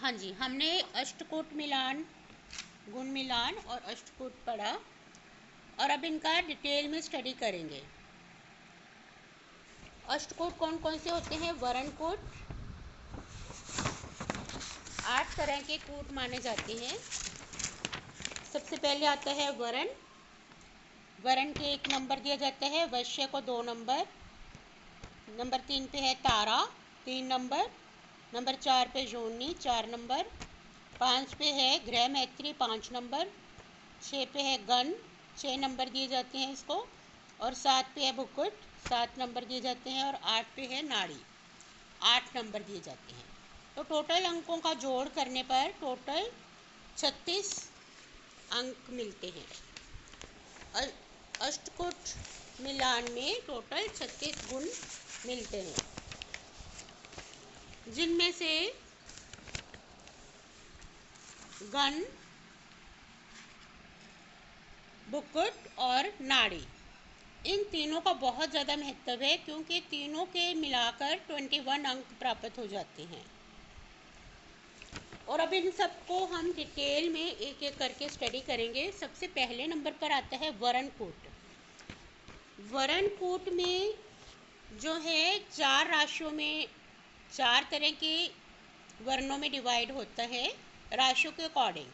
हाँ जी, हमने अष्टकूट मिलान, गुण मिलान और अष्टकूट पढ़ा और अब इनका डिटेल में स्टडी करेंगे। अष्टकूट कौन कौन से होते हैं? वरणकूट, 8 तरह के कूट माने जाते हैं। सबसे पहले आता है वरण। वरण के 1 नंबर दिया जाता है, वैश्य को 2 नंबर। नंबर 3 पे है तारा, 3 नंबर। नंबर 4 पे जोड़नी, 4 नंबर। 5 पे है गृह मैत्री, 5 नंबर। 6 पे है गण, 6 नंबर दिए जाते हैं इसको। और 7 पे है भुकुट, 7 नंबर दिए जाते हैं। और 8 पे है नाड़ी, 8 नंबर दिए जाते हैं। तो टोटल अंकों का जोड़ करने पर टोटल 36 अंक मिलते हैं। अष्टकूट मिलान में टोटल 36 गुण मिलते हैं, जिनमें से गण, भुकुट और नाड़ी, इन तीनों का बहुत ज़्यादा महत्व है, क्योंकि तीनों के मिलाकर 21 अंक प्राप्त हो जाते हैं। और अब इन सबको हम डिटेल में एक एक करके स्टडी करेंगे। सबसे पहले नंबर पर आता है वरणकूट। वरणकूट में जो है 4 राशियों में 4 तरह के वर्णों में डिवाइड होता है राशियों के अकॉर्डिंग।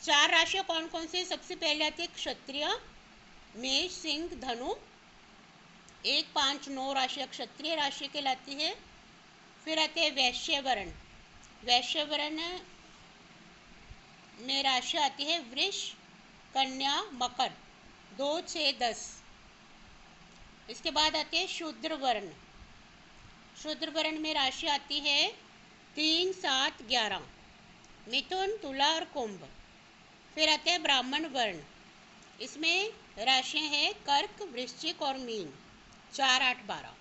4 राशियाँ कौन कौन से? सबसे पहले आती है क्षत्रिय, मेष, सिंह, धनु। 1, 5, 9 राशियाँ क्षत्रिय राशि कहलाती है। फिर आते हैं वैश्य वर्ण। वैश्य वर्ण में राशि आती है वृष, कन्या, मकर, 2, 6, 10। इसके बाद आते हैं शूद्र वर्ण। शूद्र वर्ण में राशि आती है 3, 7, 11, मिथुन, तुला और कुंभ। फिर आते हैं ब्राह्मण वर्ण। इसमें राशियां हैं कर्क, वृश्चिक और मीन, 4, 8, 12।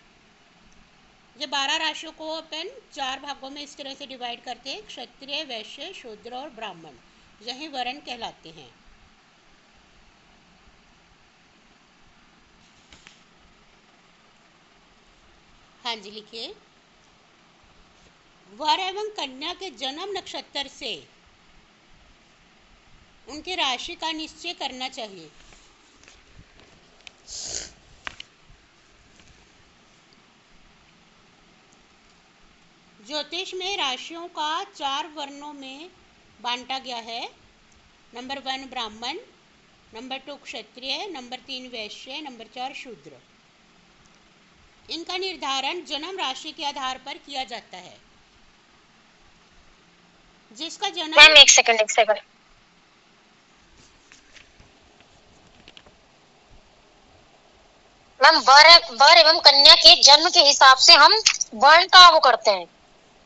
ये 12 राशियों को अपन 4 भागों में इस तरह से डिवाइड करते हैं: क्षत्रिय, वैश्य, शूद्र और ब्राह्मण। यही वर्ण कहलाते हैं। हाँ जी, लिखिए। वर एवं कन्या के जन्म नक्षत्र से उनकी राशि का निश्चय करना चाहिए। ज्योतिष में राशियों का 4 वर्णों में बांटा गया है। नंबर 1 ब्राह्मण, नंबर 2 क्षत्रिय, नंबर 3 वैश्य, नंबर 4 शूद्र। इनका निर्धारण जन्म राशि के आधार पर किया जाता है। जिसका जन्म मैम एक सेकंड मैम, वर एवं कन्या के जन्म के हिसाब से हम वर्ण का वो करते हैं।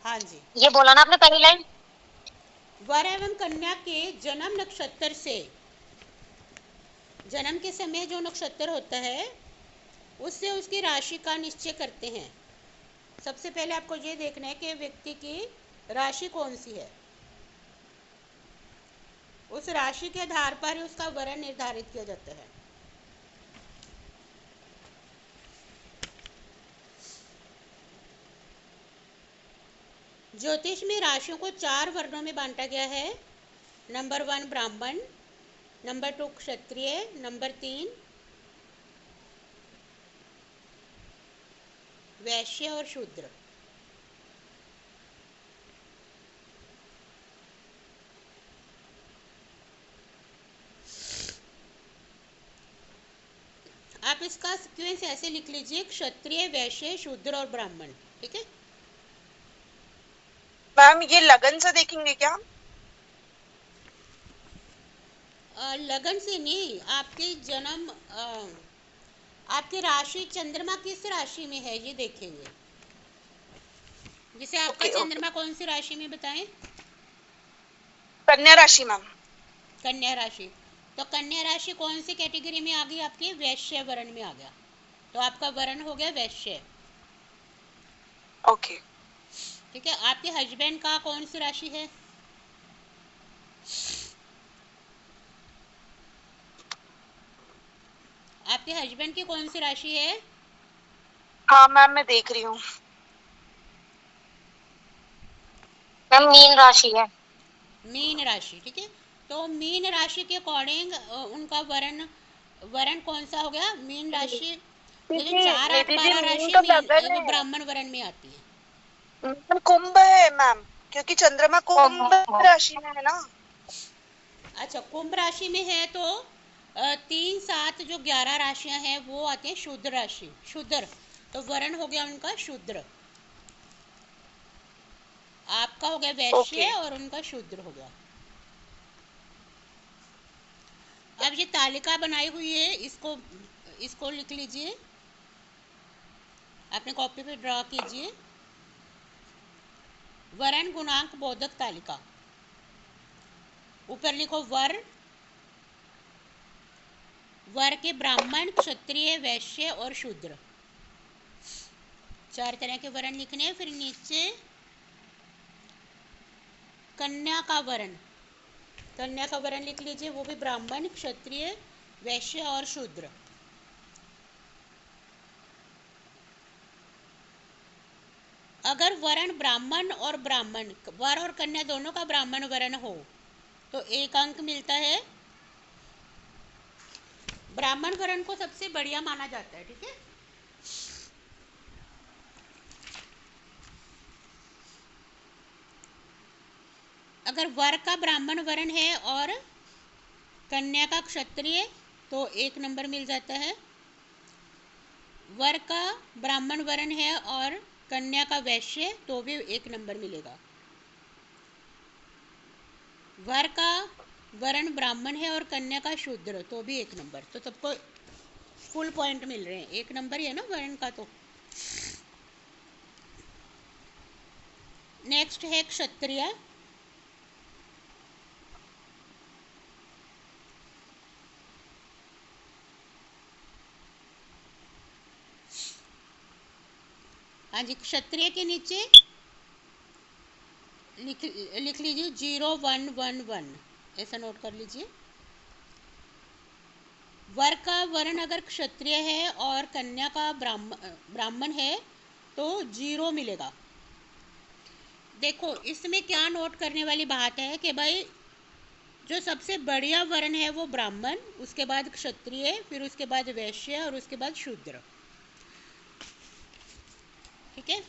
हाँ जी, ये बोला ना आपने पहली लाइन। वर एवं कन्या के जन्म नक्षत्र से, जन्म के समय जो नक्षत्र होता है उससे उसकी राशि का निश्चय करते हैं। सबसे पहले आपको ये देखना है कि व्यक्ति की राशि कौन सी है। उस राशि के आधार पर ही उसका वर्ण निर्धारित किया जाता है। ज्योतिष में राशियों को 4 वर्णों में बांटा गया है। नंबर 1 ब्राह्मण, नंबर 2 क्षत्रिय, नंबर 3 वैश्य और शूद्र। आप इसका सीक्वेंस ऐसे लिख लीजिए: क्षत्रिय, वैश्य, शूद्र और ब्राह्मण। ठीक है। मैम ये लगन से देखेंगे क्या? लगन से नहीं, आपके जन्म आपकी राशि चंद्रमा किस राशि में है ये देखेंगे। जैसे आपका ओके चंद्रमा कौन सी राशि में बताएं? कन्या राशि मैम। कन्या राशि। तो कन्या राशि कौन सी कैटेगरी में आ गई? आपके वैश्य वर्ण में आ गया। तो आपका वर्ण हो गया वैश्य। ओके। ठीक है। आपके हस्बैंड का कौन सी राशि है? आपके हस्बैंड की कौन सी राशि है? हाँ मैम मैं देख रही हूँ। मैम मीन राशि है। मीन राशि, ठीक है। तो मीन राशि के अकॉर्डिंग उनका वर्ण वर्ण कौन सा हो गया? मीन राशि। देखिए, क्योंकि 4, 8, निधि जी 12 मीन राशि तो मीन लगन वो है। ब्राह्मण वर्ण में आती है। कुंभ है मैम, क्योंकि चंद्रमा कुंभ राशि में है ना। अच्छा, कुंभ राशि में है तो 3, 7 जो 11 राशियां हैं वो आती हैं शूद्र राशि, शूद्र। तो वर्ण हो गया उनका शूद्र, आपका हो गया ओके। वैश्य और उनका शूद्र हो गया। अब ये तालिका बनाई हुई है, इसको इसको लिख लीजिए, अपने कॉपी पे ड्रा कीजिए। वर्ण गुणांक बोधक तालिका। ऊपर लिखो वर, वर के ब्राह्मण, क्षत्रिय, वैश्य और शूद्र, 4 तरह के वर्ण लिखने हैं। फिर नीचे कन्या का वर्ण, कन्या का वर्ण लिख लीजिए, वो भी ब्राह्मण, क्षत्रिय, वैश्य और शूद्र। अगर वर्ण ब्राह्मण और ब्राह्मण, वर और कन्या दोनों का ब्राह्मण वर्ण हो तो 1 अंक मिलता है। ब्राह्मण वर्ण को सबसे बढ़िया माना जाता है, ठीक है। अगर वर का ब्राह्मण वर्ण है और कन्या का क्षत्रिय तो 1 नंबर मिल जाता है। वर का ब्राह्मण वर्ण है और कन्या का वैश्य तो भी 1 नंबर मिलेगा। वर का वर्ण ब्राह्मण है और कन्या का शूद्र तो भी 1 नंबर। तो सबको फुल पॉइंट मिल रहे हैं, 1 नंबर ही है ना वर्ण का। तो नेक्स्ट है क्षत्रिय। हाँ जी, क्षत्रिय के नीचे लिख लीजिए 0111, ऐसा नोट कर लीजिए। वर का वर्ण अगर क्षत्रिय है और कन्या का ब्राह्मण है तो 0 मिलेगा। देखो, इसमें क्या नोट करने वाली बात है कि भाई जो सबसे बढ़िया वर्ण है वो ब्राह्मण, उसके बाद क्षत्रिय, फिर उसके बाद वैश्य और उसके बाद शूद्र, ठीक है।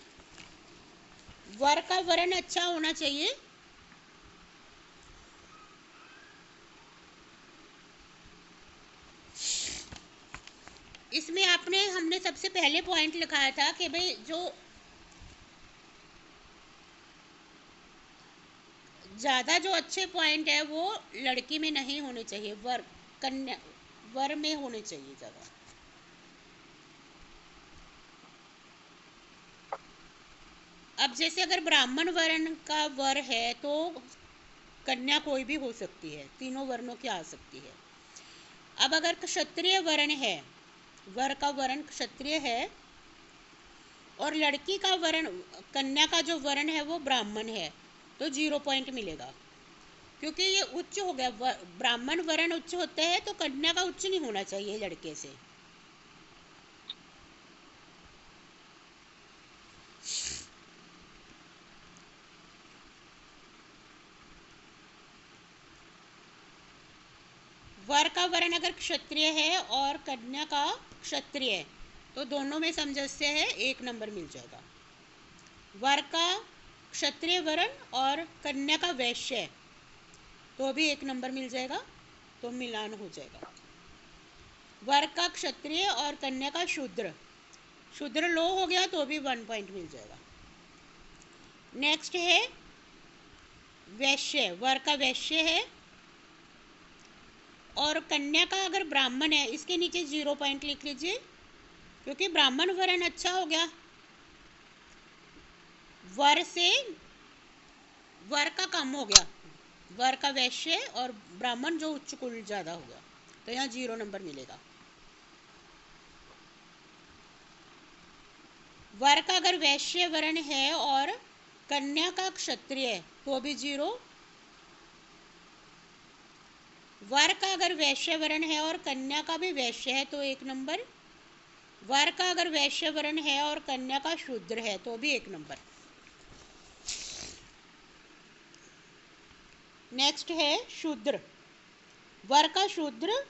वर का वर्ण अच्छा होना चाहिए। इसमें हमने सबसे पहले पॉइंट लिखाया था कि भाई जो ज़्यादा जो अच्छे पॉइंट है वो लड़की में नहीं होने चाहिए, कन्या वर में होने चाहिए ज़्यादा। अब जैसे अगर ब्राह्मण वर्ण का वर है तो कन्या कोई भी हो सकती है, तीनों वर्णों की आ सकती है। अब अगर क्षत्रिय वर्ण है, वर का वर्ण क्षत्रिय है और लड़की का वर्ण, कन्या का जो वर्ण है वो ब्राह्मण है तो 0 पॉइंट मिलेगा, क्योंकि ये उच्च हो गया। ब्राह्मण वर्ण उच्च होता है तो कन्या का उच्च नहीं होना चाहिए लड़के से। वर का वर्ण अगर क्षत्रिय है और कन्या का क्षत्रिय तो दोनों में सामंजस्य है, 1 नंबर मिल जाएगा। वर का क्षत्रिय वर्ण और कन्या का वैश्य तो भी 1 नंबर मिल जाएगा, तो मिलान हो जाएगा। वर का क्षत्रिय और कन्या का शूद्र, शूद्र लो हो गया तो भी 1 पॉइंट मिल जाएगा। नेक्स्ट है वैश्य। वर का वैश्य है और कन्या का अगर ब्राह्मण है, इसके नीचे 0 पॉइंट लिख लीजिए, क्योंकि ब्राह्मण वर्ण अच्छा हो गया। वर से वर का कम हो गया, वर का वैश्य और ब्राह्मण जो उच्च कुल ज़्यादा हो गया, तो यहाँ 0 नंबर मिलेगा। वर का अगर वैश्य वर्ण है और कन्या का क्षत्रिय तो भी 0। वर का अगर वैश्य वर्ण है और कन्या का भी वैश्य है तो 1 नंबर। वर का अगर वैश्य वर्ण है और कन्या का शूद्र है तो भी 1 नंबर। नेक्स्ट है शूद्र। वर का शूद्र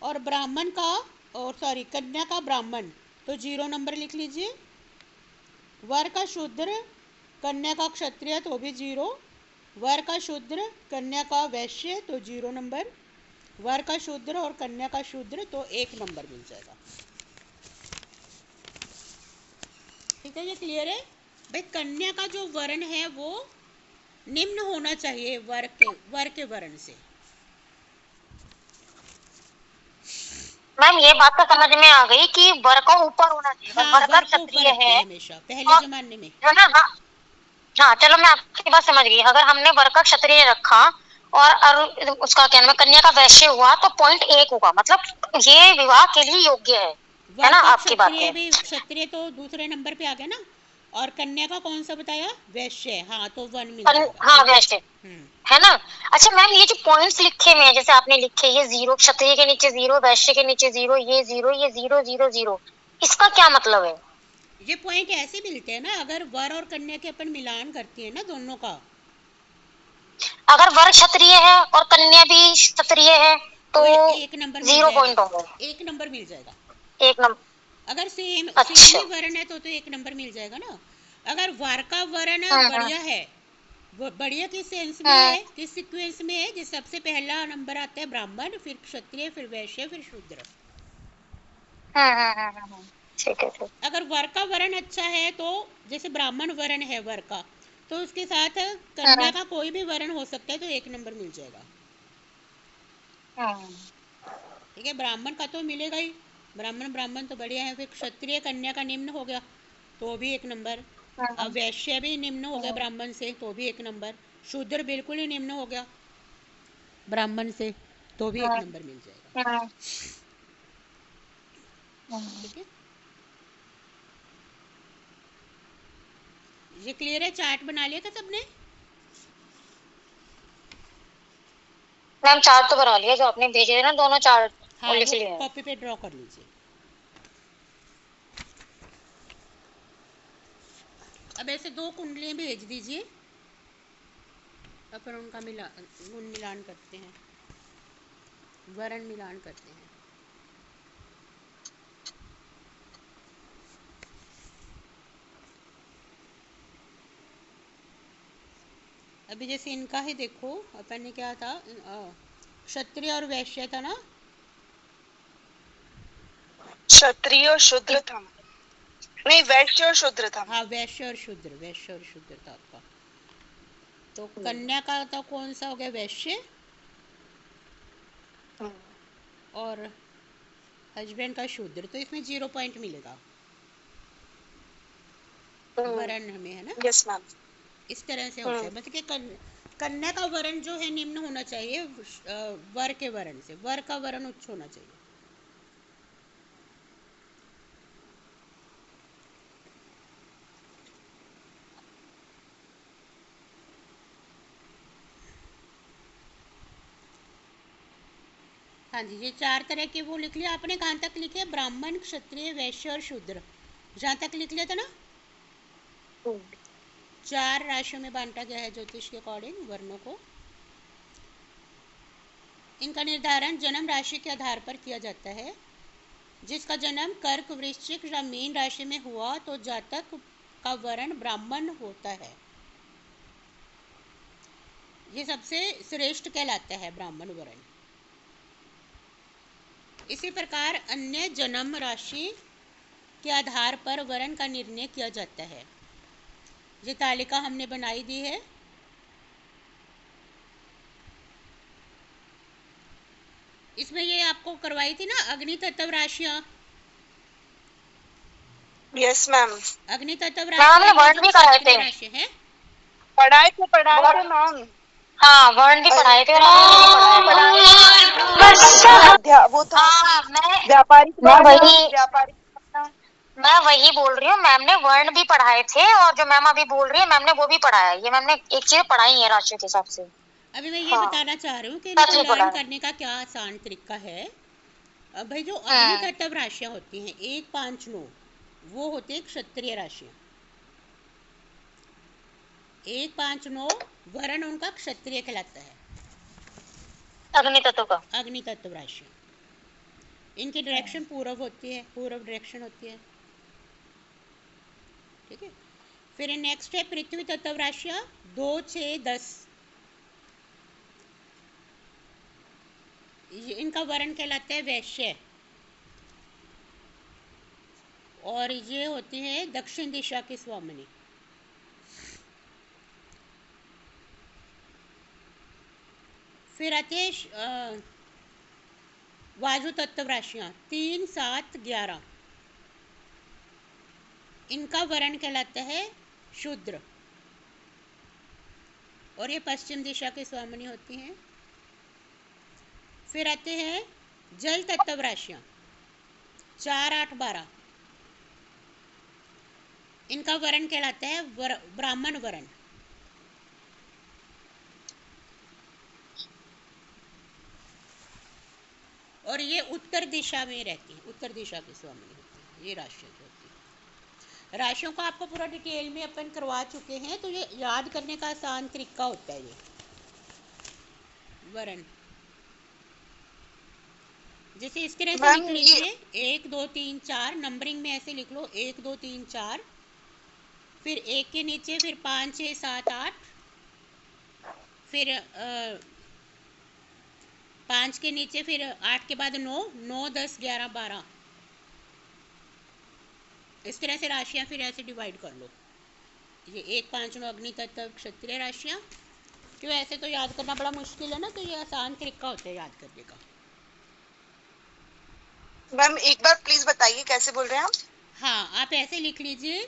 और ब्राह्मण का, और सॉरी कन्या का ब्राह्मण, तो 0 नंबर लिख लीजिए। वर का शूद्र, कन्या का क्षत्रिय, तो भी 0। वर का शूद्र, कन्या का वैश्य, तो 0 नंबर। वर का शूद्र और कन्या का शूद्र, तो 1 नंबर मिल जाएगा। ठीक है, ये क्लियर है भाई। कन्या का जो वर्ण है वो निम्न होना चाहिए वर के वर्ण से। मैम ये बात तो समझ में आ गई कि वर का ऊपर होना चाहिए। हाँ, वर का वर को ऊपर क्षत्रिय रखते है हैं हमेशा, पहले जमाने में। है ना। हाँ हाँ, चलो मैं आपकी बात समझ गई। अगर हमने वर का क्षत्रिय रखा और उसका क्या नाम है, कन्या का वैश्य हुआ, तो पॉइंट 1 होगा, मतलब ये विवाह के लिए योग्य है ना। आपकी बात है। भी क्षत्रिय तो दूसरे नंबर पे आ गया ना, और कन्या का कौन सा बताया, वैश्य। हाँ, तो 1 मिल जाएगा। हाँ वैश्य हम्म, है ना। अच्छा मैम, ये जो पॉइंट्स लिखे हुए हैं, जैसे आपने लिखे, ये 0, क्षत्रिय के नीचे 0, वैश्य के नीचे 0, ये 0, ये 0, 0, 0, इसका क्या मतलब है? ये पॉइंट ऐसे मिलते हैं ना, अगर वर और कन्या के अपन मिलान करते हैं ना दोनों का। अगर वर क्षत्रिय है और कन्या भी क्षत्रिय है तो 1 नंबर मिल 0 जाएगा। पॉइंट होंगे। 1 नंबर मिल जाएगा। 1 नंबर। अगर सेम अच्छा। ही वर्ण है तो 1 नंबर मिल जाएगा ना। अगर वर का वर्ण हाँ। बढ़िया है, बढ़िया किस सेंस में हाँ। है, किस सीक्वेंस में है, जिस सबसे पहला नंबर आता है ब्राह्मण, फिर क्षत्रिय, फिर वैश्य, फिर शूद्र। ठीक है ठीक। अगर वर का वर्ण अच्छा है तो जैसे ब्राह्मण वर्ण है वर का, तो उसके साथ कन्या का कोई भी वर्ण हो सकता है, तो 1 नंबर मिल जाएगा। ठीक है, ब्राह्मण का तो मिलेगा ही, ब्राह्मण तो बढ़िया है। फिर क्षत्रिय कन्या का निम्न हो गया, तो भी 1 नंबर। अब वैश्य भी निम्न हो गया ब्राह्मण से, तो भी 1 नंबर। शूद्र बिल्कुल ही निम्न हो गया ब्राह्मण से, तो भी 1 नंबर मिल जाएगा। ठीक है, ये क्लियर है। चार्ट बना लिया था सबने? मैम चार्ट तो बना लिया, जो आपने भेजे थे ना दोनों चार्ट, हाँ, वो लिख वो लिए हैं। कॉपी पे ड्रॉ कर लीजिए। अब ऐसे 2 कुंडलियाँ भेज दीजिए, अपन उनका गुण मिलान करते हैं, वर्ण मिलान करते हैं। अभी जैसे इनका ही देखो, अपन ने क्या था, क्षत्रिय और वैश्य था ना। क्षत्रिय और शूद्र था, नहीं वैश्य और शूद्र था। हाँ, वैश्य और शूद्र था आपका। तो कन्या का था कौन सा हो गया, वैश्य, और हस्बैंड का शूद्र, तो इसमें 0 पॉइंट मिलेगा वर्ण में, है ना। Yes ma'am. इस तरह से होता है, मतलब कि कन्या का वर्ण जो है निम्न होना चाहिए वर के वर्ण से, वर का वर्ण उच्च होना चाहिए। हाँ जी, ये 4 तरह के वो लिख लिया आपने। कहाँ तक लिखे, ब्राह्मण, क्षत्रिय, वैश्य और शूद्र, जहाँ तक लिख लिया था ना। 4 राशियों में बांटा गया है ज्योतिष के अकॉर्डिंग वर्णों को। इनका निर्धारण जन्म राशि के आधार पर किया जाता है। जिसका जन्म कर्क, वृश्चिक या मीन राशि में हुआ तो जातक का वर्ण ब्राह्मण होता है। ये सबसे श्रेष्ठ कहलाता है ब्राह्मण वर्ण। इसी प्रकार अन्य जन्म राशि के आधार पर वर्ण का निर्णय किया जाता है। ये तालिका हमने बनाई दी है। इसमें ये आपको करवाई थी ना अग्नि तत्व राशियां। Yes ma'am. अग्नि तत्व हमने वर्ण भी कराए थे। राशि है, पढ़ाए थे मैम। हाँ वर्ण भी पढ़ाए थे और आपने भी पढ़ाए। वो था हाँ मैं वही बोल रही हूँ। मैम ने वर्ण भी पढ़ाए थे, और जो मैम अभी बोल रही है मैम ने वो भी पढ़ाया है। ये मैम ने एक चीज पढ़ाई है राशियों के हिसाब से। अभी मैं ये बताना चाह रही हूँ कि इनको लर्न करने का क्या आसान तरीका है। अब भाई जो अग्नि तत्व राशियां होती हैं 1, 5, 9, वो होते हैं क्षत्रिय राशियां। 1, 5, 9 वर्ण उनका क्षत्रिय कहलाता है। अग्नि तत्व का। अग्नि तत्व राशियाँ, इनकी डायरेक्शन पूर्व होती है, पूर्व डायरेक्शन होती है। ठीक है। फिर नेक्स्ट है पृथ्वी तत्व राशियाँ 2, 6, 10। इनका वर्ण कहलाता है वैश्य, और ये होती है दक्षिण दिशा की स्वामिनी। फिर आते हैं वायु तत्व राशियाँ 3, 7, 11। इनका वर्ण कहलाता है शूद्र, और ये पश्चिम दिशा की स्वामिनी होती हैं। फिर आते हैं जल तत्व राशियाँ 4, 8, 12। इनका वर्ण कहलाता है ब्राह्मण वर्ण, और ये उत्तर दिशा में रहती है, उत्तर दिशा की स्वामिनी होती है ये राशियाँ जो होती है। राशियों को आपको पूरा डिटेल में अपन करवा चुके हैं, तो ये याद करने का आसान तरीका होता है ये वर्ण। जैसे इस तरह से लिख लीजिए 1, 2, 3, 4, नंबरिंग में ऐसे लिख लो 1, 2, 3, 4, फिर 1 के नीचे फिर 5, 6, 7, 8, फिर 5 के नीचे फिर 8 के बाद 9, 9, 10, 11, 12। इस तरह से राशियाँ फिर ऐसे डिवाइड कर लो। ये 1, 5, 9 अग्नि तत्व क्षत्रिय राशियाँ। क्यों, ऐसे तो याद करना बड़ा मुश्किल है ना, तो ये आसान तरीका होता है याद करने का। मैम एक बार प्लीज बताइए कैसे बोल रहे हैं आप? हाँ, आप ऐसे लिख लीजिए,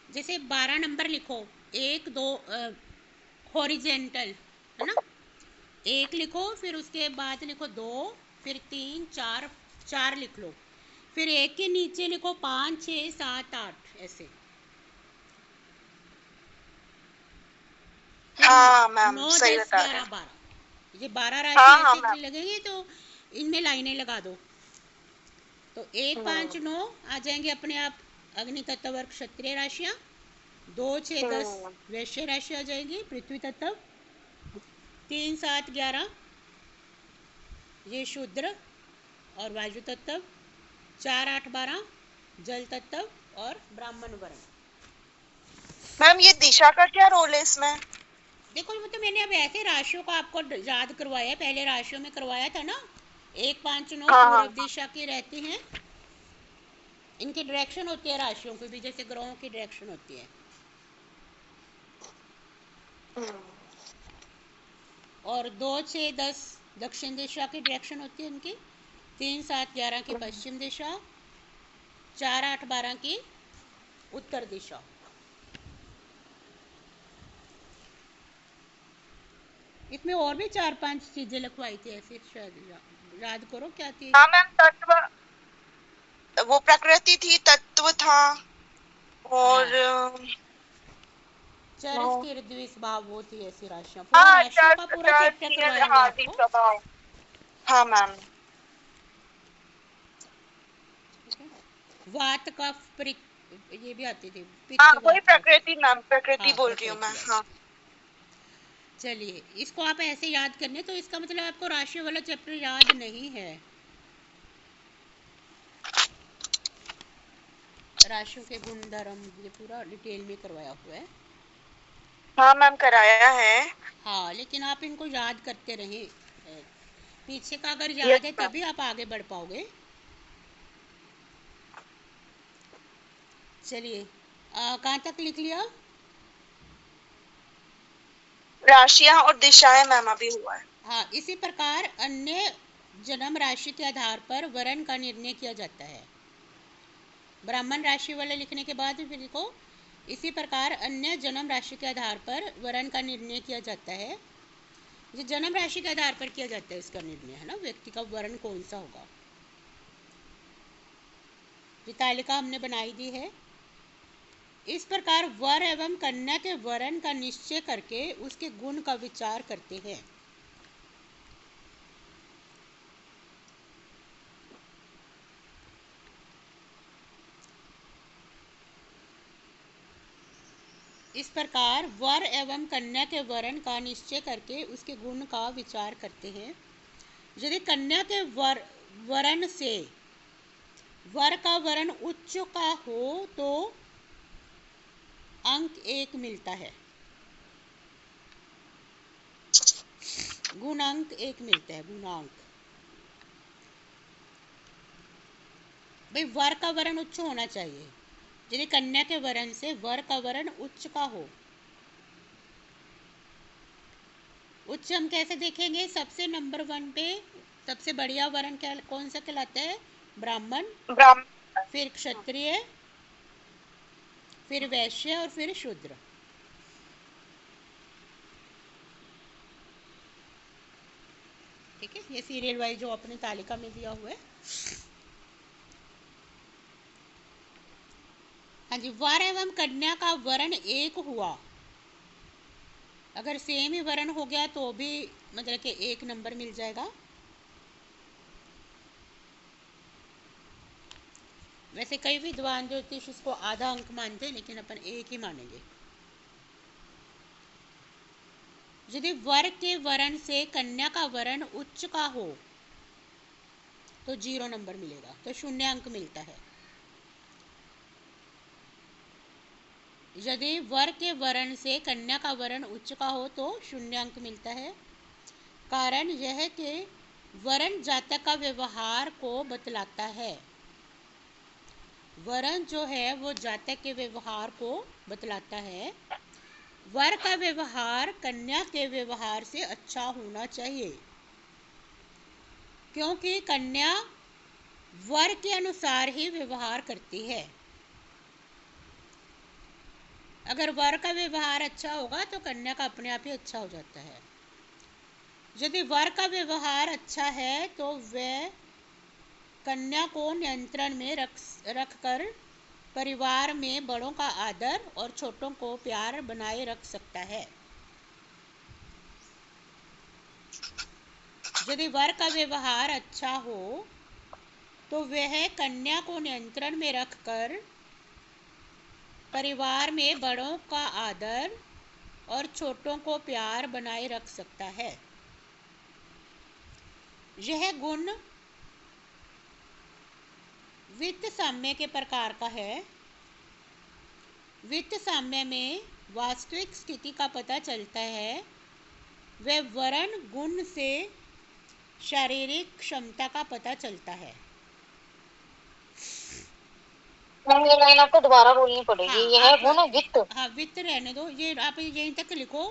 जैसे 12 नंबर लिखो, 1, 2 हॉरिजेंटल है ना, 1 लिखो, फिर उसके बाद लिखो 2, फिर 3, 4, 4 लिख लो, फिर 1 के नीचे लिखो 5, 6, 7, 8 ऐसे। हाँ मैम 9, सही 10, बता रहे 11, हैं। 12, ये 12 राशि हाँ हाँ ऐसे मैम। लगेंगे, तो इनमें लाइनें लगा दो, तो 1, 5, 9 आ जाएंगे अपने आप अग्नि तत्व और क्षत्रिय राशियाँ। 2, 6, 10 वैश्य राशि आ जाएगी पृथ्वी तत्व। 3, 7, 11 ये शूद्र और वायु तत्व। 4, 8, 12 जल तत्व और ब्राह्मण वर्ण। मैम ये दिशा का क्या रोल है इसमें? देखो, वो तो मैंने अब ऐसे राशियों को आपको याद करवाया, पहले राशियों में करवाया था ना। 1, 5, 9 हाँ पूर्व हाँ दिशा की रहती हैं, इनकी डायरेक्शन होती है राशियों की भी, जैसे ग्रहों की डायरेक्शन होती है। और 2, 6, 10 दक्षिण दिशा की डायरेक्शन होती है इनकी। 3, 7, 11 की पश्चिम दिशा। 4, 8, 12 की उत्तर दिशा। इसमें और भी 4-5 चीजें लिखवाई थी ऐसे, शायद याद करो क्या थी। हाँ मैम तत्व, वो प्रकृति थी, तत्व था, और हाँ, चरस की ऋद्विष भाव, वो थी ऐसी राशियां। पूरा हाँ राशियों का पूरा चैप्टर करवाया मैं आदि आपको। प्रभाव। हाँ मैम। ठीक है। वात कफ ये भी आती थी, हाँ पित्त वही वात कफ। प्रकृति मैम, प्रकृति हाँ, बोल रही हूँ मैं। प्रकृति हाँ आती। चलिए, इसको आप ऐसे याद करने, तो इसका मतलब आपको राशियों वाला चैप्टर याद नहीं है। राशियों के गुण धर्म ये पूरा डिटेल में करवाया हुआ है। हाँ मैम कराया है। हाँ, लेकिन आप इनको याद करते रहें, पीछे का अगर यस याद है मैम। तभी आप आगे बढ़ पाओगे। चलिए, कहाँ तक लिख लिया? राशियां और दिशाएं मैम अभी हुआ है। हाँ, इसी प्रकार अन्य जन्म राशि के आधार पर वर्ण का निर्णय किया जाता है। ब्राह्मण राशि वाले लिखने के बाद फिर देखो, इसी प्रकार अन्य जन्म राशि के आधार पर वर्ण का निर्णय किया जाता है। जो जन्म राशि के आधार पर किया जाता है इसका निर्णय, है ना, व्यक्ति का वर्ण कौन सा होगा। ये तालिका हमने बनाई दी है। इस प्रकार वर एवं कन्या के वर्ण का निश्चय करके उसके गुण का विचार करते हैं। इस प्रकार वर एवं कन्या के वर्ण का निश्चय करके उसके गुण का विचार करते हैं। यदि कन्या के वर्ण से वर का वर्ण उच्च का हो तो अंक 1 मिलता है, गुणांक 1 मिलता है, गुणांक। भाई वर का वर्ण उच्च होना चाहिए। यदि कन्या के वर्ण से वर का वर्ण उच्च का हो, उच्च हम कैसे देखेंगे? सबसे नंबर 1 पे सबसे बढ़िया वर्ण क्या कौन सा कहलाता है? ब्राह्मण, फिर क्षत्रिय, फिर वैश्य और फिर शूद्र। ठीक है, ये सीरियल वाइज जो अपनी तालिका में दिया हुआ है। हाँ जी, वर एवं कन्या का वर्ण एक हुआ, अगर सेम ही वर्ण हो गया तो भी मतलब कि 1 नंबर मिल जाएगा। वैसे कई विद्वान ज्योतिष इसको आधा अंक मानते हैं, लेकिन अपन 1 ही मानेंगे। यदि वर के वर्ण से कन्या का वर्ण उच्च का हो तो 0 नंबर मिलेगा, तो 0 अंक मिलता है। यदि वर के वर्ण से कन्या का वर्ण उच्च का हो तो 0 अंक मिलता है। कारण यह कि वर्ण जातक का व्यवहार को बतलाता है। वर्ण जो है वो जातक के व्यवहार को बतलाता है। वर का व्यवहार कन्या के व्यवहार से अच्छा होना चाहिए, क्योंकि कन्या वर के अनुसार ही व्यवहार करती है। अगर वर का व्यवहार अच्छा होगा तो कन्या का अपने आप ही अच्छा हो जाता है। यदि वर का व्यवहार अच्छा है तो वह कन्या को नियंत्रण में रख कर परिवार में बड़ों का आदर और छोटों को प्यार बनाए रख सकता है। यदि वर का व्यवहार अच्छा हो तो वह कन्या को नियंत्रण में रखकर परिवार में बड़ों का आदर और छोटों को प्यार बनाए रख सकता है। यह गुण वित्त साम्य के प्रकार का है। वित्त साम्य में वास्तविक स्थिति का पता चलता है, वह वर्ण गुण से शारीरिक क्षमता का पता चलता है। मैम ये लाइन आपको दोबारा बोलनी पड़ेगी। हाँ, यह गुण वित्त, हाँ वित्त रहने दो, ये आप यहीं तक लिखो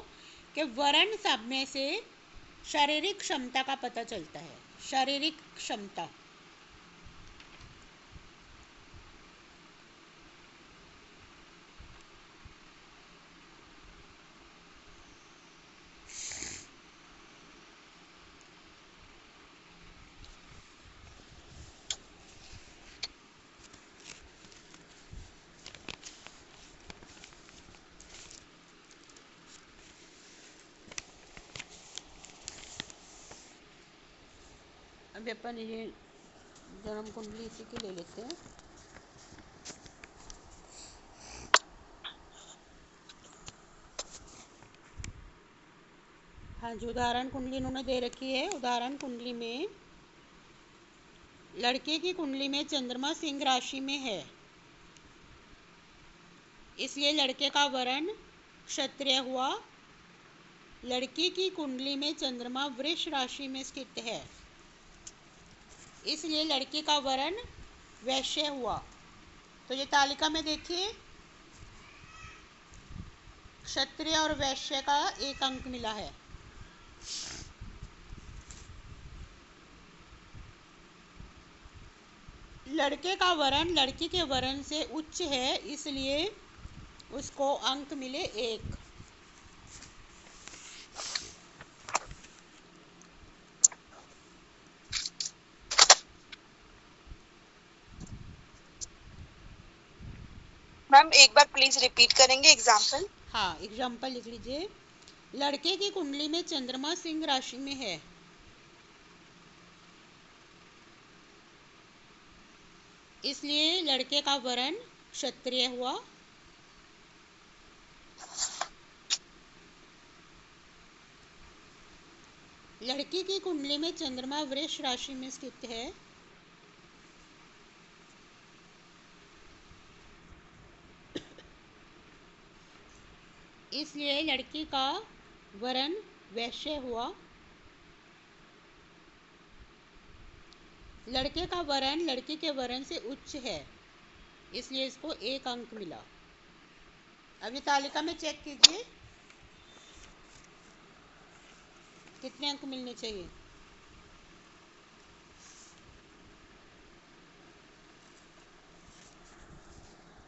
कि वर्ण साम्य से शारीरिक क्षमता का पता चलता है। शारीरिक क्षमता, अभी अपन ये जन्म कुंडली इसी की ले लेते हैं। हाँ जी, उदाहरण कुंडली इन्होंने दे रखी है। उदाहरण कुंडली में लड़के की कुंडली में चंद्रमा सिंह राशि में है, इसलिए लड़के का वर्ण क्षत्रिय हुआ। लड़की की कुंडली में चंद्रमा वृष राशि में स्थित है, इसलिए लड़के का वर्ण वैश्य हुआ। तो ये तालिका में देखिए, क्षत्रिय और वैश्य का 1 अंक मिला है। लड़के का वर्ण लड़की के वर्ण से उच्च है, इसलिए उसको अंक मिले 1। मैम एक बार प्लीज रिपीट करेंगे एग्जाम्पल? हाँ, एग्जाम्पल लिख लीजिए। लड़के की कुंडली में चंद्रमा सिंह राशि में है, इसलिए लड़के का वर्ण क्षत्रिय हुआ। लड़की की कुंडली में चंद्रमा वृष राशि में स्थित है। इसलिए लड़की का वरण वैश्य हुआ। लड़के का वरण लड़की के वरण से उच्च है, इसलिए इसको 1 अंक मिला। अभी तालिका में चेक कीजिए कितने अंक मिलने चाहिए।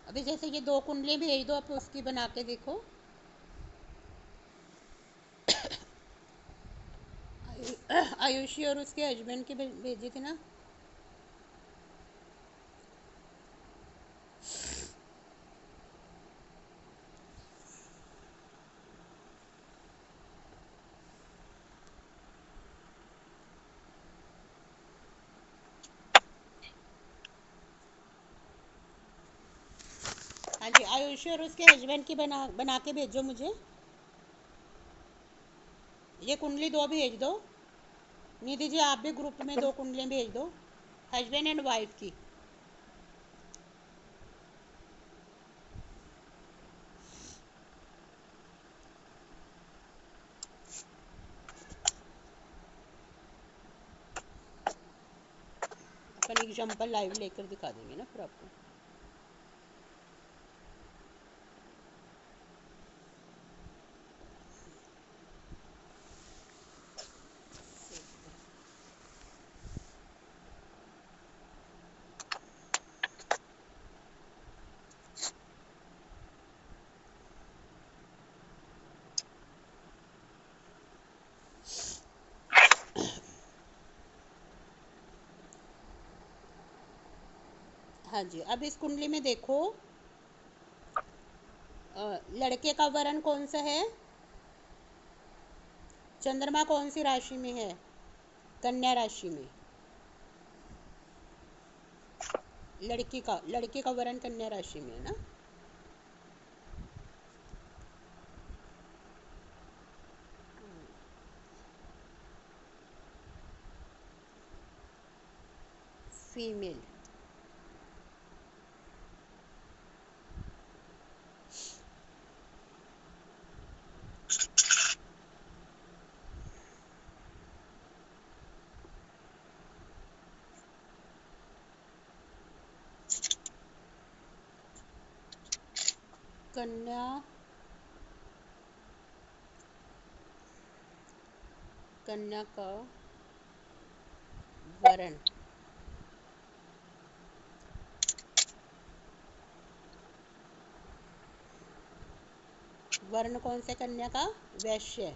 अभी जैसे ये 2 कुंडली भेज दो, आप उसकी बना के देखो। आयुषी और उसके हस्बैंड की भेजी थी ना। हाँ जी, आयुषी और उसके हस्बैंड की बना के भेजो मुझे। ये कुंडली 2 भेज दो। निधि जी आप भी ग्रुप में 2 कुंडलियाँ भेज दो, हस्बैंड एंड वाइफ की। अपन एग्जाम्पल लाइव लेकर दिखा देंगे ना फिर आपको। हाँ जी, अब इस कुंडली में देखो, लड़के का वरण कौन सा है, चंद्रमा कौन सी राशि में है, कन्या राशि में। लड़की का वरण कन्या राशि में है ना। फीमेल। कन्या कन्या का वरण वर्ण कौन सा, कन्या का वैश्य।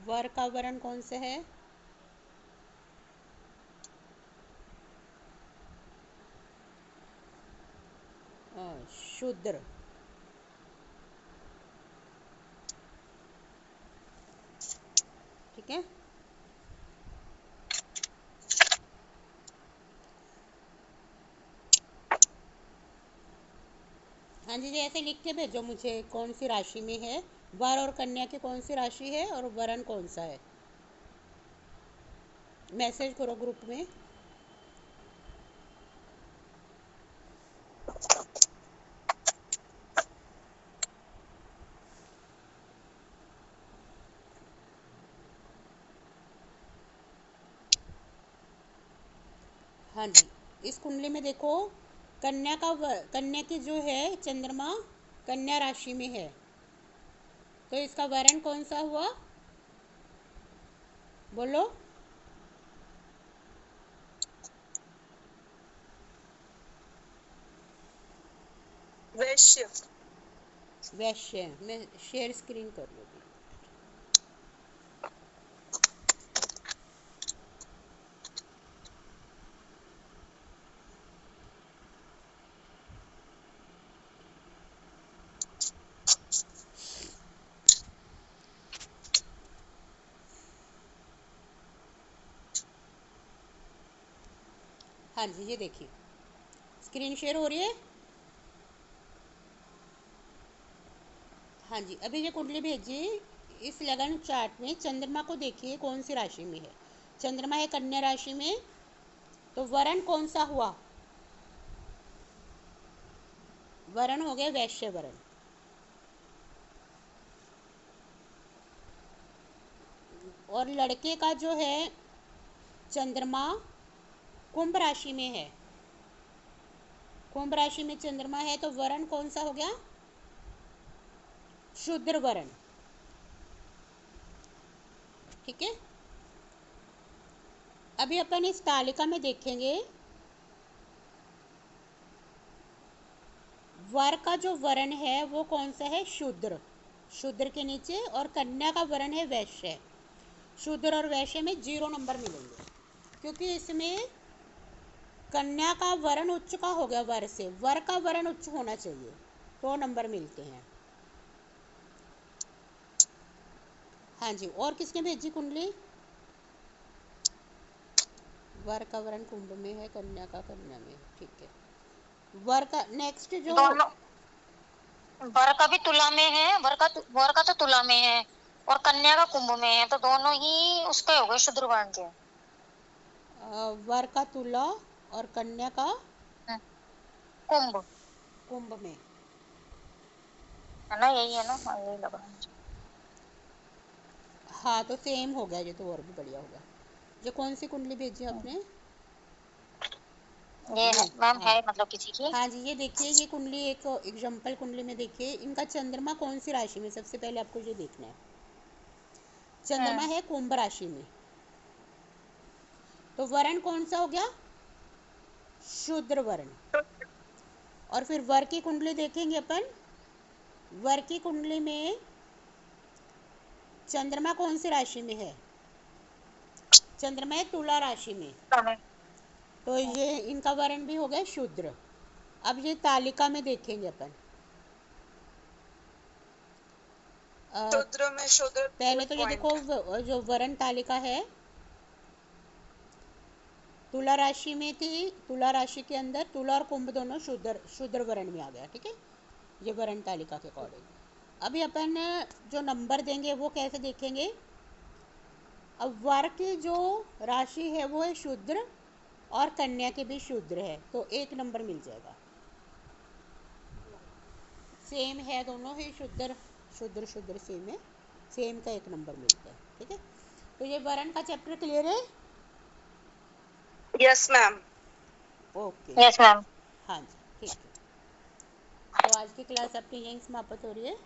वर का वर्ण कौन सा है, शूद्र। ठीक है। हाँ जी, ऐसे लिख के भेजो मुझे कौन सी राशि में है, वर और कन्या की कौन सी राशि है और वरण कौन सा है। मैसेज करो ग्रुप में। हाँ जी, इस कुंडली में देखो, कन्या की जो है चंद्रमा कन्या राशि में है, तो इसका वरण कौन सा हुआ, बोलो। वैश्य। वैश्य। मैं शेयर स्क्रीन कर लूँगी। हाँ जी, ये देखिए स्क्रीन शेयर हो रही है। हाँ जी, अभी ये कुंडली भेजी। इस लगन चार्ट में चंद्रमा को देखिए कौन सी राशि में है। चंद्रमा है कन्या राशि में, तो वरण कौन सा हुआ? वरण हो गया वैश्य वरण। और लड़के का जो है चंद्रमा कुंभ राशि में है। कुंभ राशि में चंद्रमा है, तो वरण कौन सा हो गया? शूद्र वरण। ठीक है, अभी अपन इस तालिका में देखेंगे वर का जो वरण है वो कौन सा है? शूद्र। शूद्र के नीचे, और कन्या का वरण है वैश्य। शूद्र और वैश्य में 0 नंबर मिलेंगे, क्योंकि इसमें कन्या का वरण उच्च का हो गया वर से, वर का वरण उच्च होना चाहिए तो नंबर मिलते हैं। हाँ जी, और किसने भेजी कुंडली? वर का वरण कुंभ में है, कन्या का कन्या में है। ठीक है, वर का नेक्स्ट जो दोनों, वर का भी तुला में है, वर का तो तुला में है और कन्या का कुंभ में है, तो दोनों ही उसके हो गए शूद्र वर्ण के। वर का तुला और कन्या का हम्म, कुंभ, कुंभ में। है ना, यही है ना, हाँ यही लग रहा है मुझे। हाँ, तो सेम हो गया ये, तो और भी बढ़िया होगा। ये कौन सी कुंडली भेजी आपने? ये है ये, मैम, हाँ। है मतलब किसी की। हाँ जी, ये देखिए, ये कुंडली एक एग्जाम्पल कुंडली में देखिए इनका चंद्रमा कौन सी राशि में, सबसे पहले आपको ये देखना है। चंद्रमा है कुंभ राशि में, तो वरण कौन सा हो गया? शूद्र वर्ण। और फिर वर की कुंडली देखेंगे अपन। वर की कुंडली में चंद्रमा कौन सी राशि में है? चंद्रमा है तुला राशि में, तो ये इनका वर्ण भी हो गया शूद्र। अब ये तालिका में देखेंगे अपन। शूद्र में शूद्र पहले तो ये point। देखो, जो वर्ण तालिका है तुला राशि में थी, तुला राशि के अंदर तुला और कुंभ दोनों शूद्र शूद्र वर्ण में आ गया। ठीक है, ये वर्ण तालिका के अकॉर्डिंग। अभी अपन जो नंबर देंगे वो कैसे देखेंगे? अब वर की जो राशि है वो है शूद्र, और कन्या के भी शूद्र है, तो 1 नंबर मिल जाएगा। सेम है, दोनों ही शूद्र शूद्र शूद्र सेम है, सेम का 1 नंबर मिलता है। ठीक है, तो ये वर्ण का चैप्टर क्लियर है? Yes ma'am. Okay. Yes ma'am. हाँ जी, ठीक है। तो आज की क्लास आपकी यहीं समाप्त हो रही है।